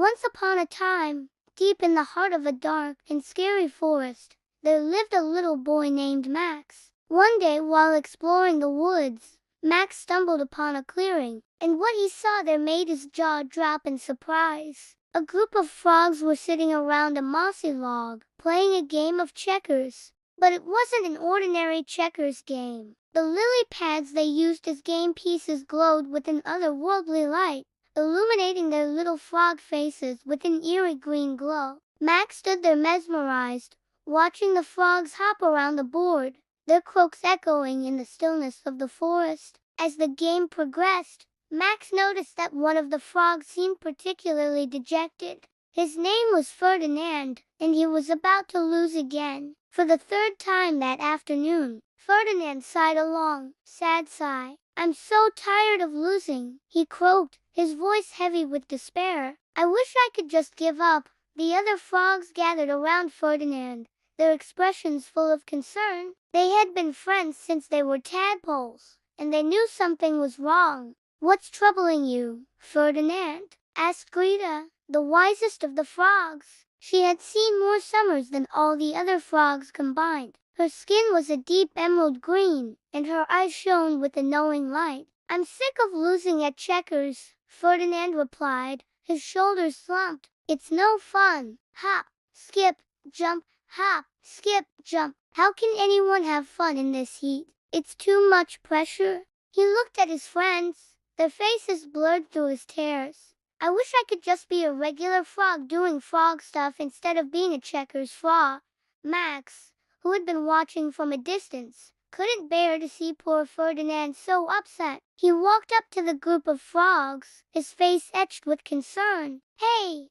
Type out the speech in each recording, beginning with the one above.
Once upon a time, deep in the heart of a dark and scary forest, there lived a little boy named Max. One day, while exploring the woods, Max stumbled upon a clearing, and what he saw there made his jaw drop in surprise. A group of frogs were sitting around a mossy log, playing a game of checkers. But it wasn't an ordinary checkers game. The lily pads they used as game pieces glowed with an otherworldly light, illuminating their little frog faces with an eerie green glow. Max stood there mesmerized, watching the frogs hop around the board, their croaks echoing in the stillness of the forest. As the game progressed, Max noticed that one of the frogs seemed particularly dejected. His name was Ferdinand, and he was about to lose again. For the third time that afternoon, Ferdinand sighed a long, sad sigh. "I'm so tired of losing," he croaked, his voice heavy with despair. "I wish I could just give up." The other frogs gathered around Ferdinand, their expressions full of concern. They had been friends since they were tadpoles, and they knew something was wrong. "What's troubling you, Ferdinand?" asked Greta, the wisest of the frogs. She had seen more summers than all the other frogs combined. Her skin was a deep emerald green, and her eyes shone with a knowing light. "I'm sick of losing at checkers," Ferdinand replied, his shoulders slumped. "It's no fun. Hop, skip, jump, hop, skip, jump. How can anyone have fun in this heat? It's too much pressure." He looked at his friends, their faces blurred through his tears. "I wish I could just be a regular frog doing frog stuff instead of being a checkers frog." Max, who had been watching from a distance, couldn't bear to see poor Ferdinand so upset. He walked up to the group of frogs, his face etched with concern. "Hey,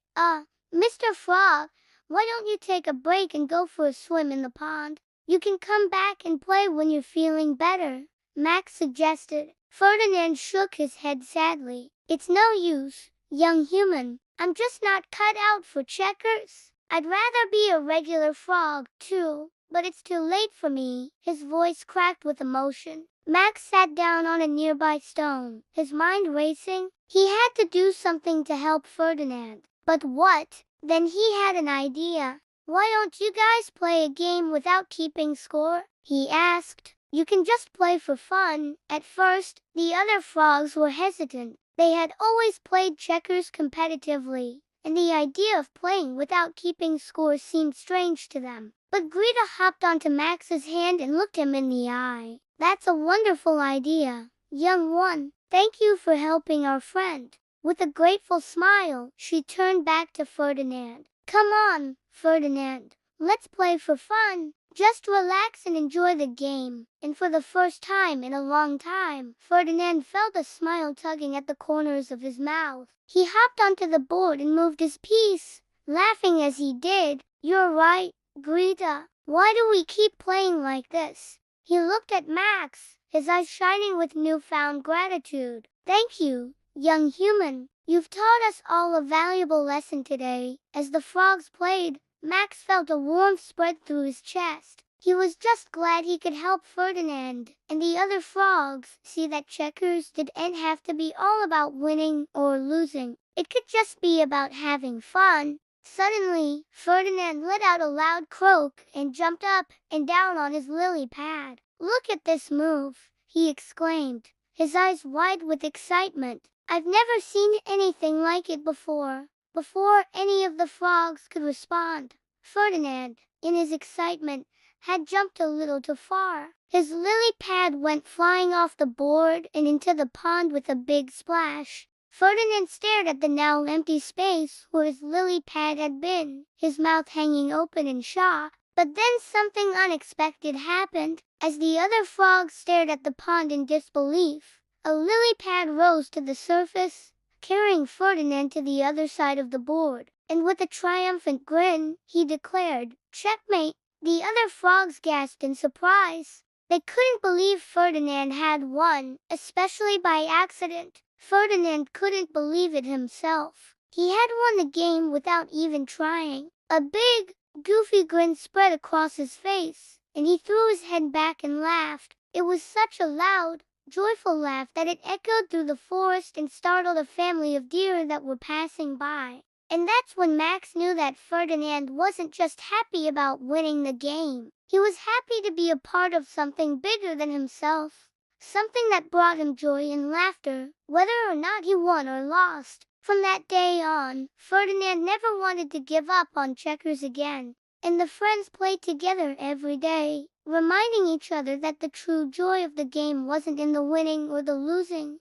Mr. Frog, why don't you take a break and go for a swim in the pond? You can come back and play when you're feeling better," Max suggested. Ferdinand shook his head sadly. "It's no use, young human. I'm just not cut out for checkers. I'd rather be a regular frog, too, but it's too late for me." His voice cracked with emotion. Max sat down on a nearby stone, his mind racing. He had to do something to help Ferdinand. But what? Then he had an idea. "Why don't you guys play a game without keeping score?" he asked. "You can just play for fun." At first, the other frogs were hesitant. They had always played checkers competitively, and the idea of playing without keeping score seemed strange to them. But Greta hopped onto Max's hand and looked him in the eye. "That's a wonderful idea, young one. Thank you for helping our friend." With a grateful smile, she turned back to Ferdinand. "Come on, Ferdinand. Let's play for fun. Just relax and enjoy the game." And for the first time in a long time, Ferdinand felt a smile tugging at the corners of his mouth. He hopped onto the board and moved his piece, laughing as he did. "You're right, Greta. Why do we keep playing like this?" He looked at Max, his eyes shining with newfound gratitude. "Thank you, young human. You've taught us all a valuable lesson today." As the frogs played, Max felt a warmth spread through his chest. He was just glad he could help Ferdinand and the other frogs see that checkers didn't have to be all about winning or losing. It could just be about having fun. Suddenly, Ferdinand let out a loud croak and jumped up and down on his lily pad. "Look at this move," he exclaimed, his eyes wide with excitement. "I've never seen anything like it before." Before any of the frogs could respond, Ferdinand, in his excitement, had jumped a little too far. His lily pad went flying off the board and into the pond with a big splash. Ferdinand stared at the now empty space where his lily pad had been, his mouth hanging open in shock. But then something unexpected happened. As the other frogs stared at the pond in disbelief, a lily pad rose to the surface, carrying Ferdinand to the other side of the board, and with a triumphant grin, he declared, "Checkmate." The other frogs gasped in surprise. They couldn't believe Ferdinand had won, especially by accident. Ferdinand couldn't believe it himself. He had won the game without even trying. A big, goofy grin spread across his face, and he threw his head back and laughed. It was such a loud, joyful laugh that it echoed through the forest and startled a family of deer that were passing by. And that's when Max knew that Ferdinand wasn't just happy about winning the game. He was happy to be a part of something bigger than himself. Something that brought him joy and laughter, whether or not he won or lost. From that day on, Ferdinand never wanted to give up on checkers again. And the friends played together every day, reminding each other that the true joy of the game wasn't in the winning or the losing,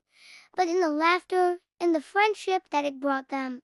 but in the laughter and the friendship that it brought them.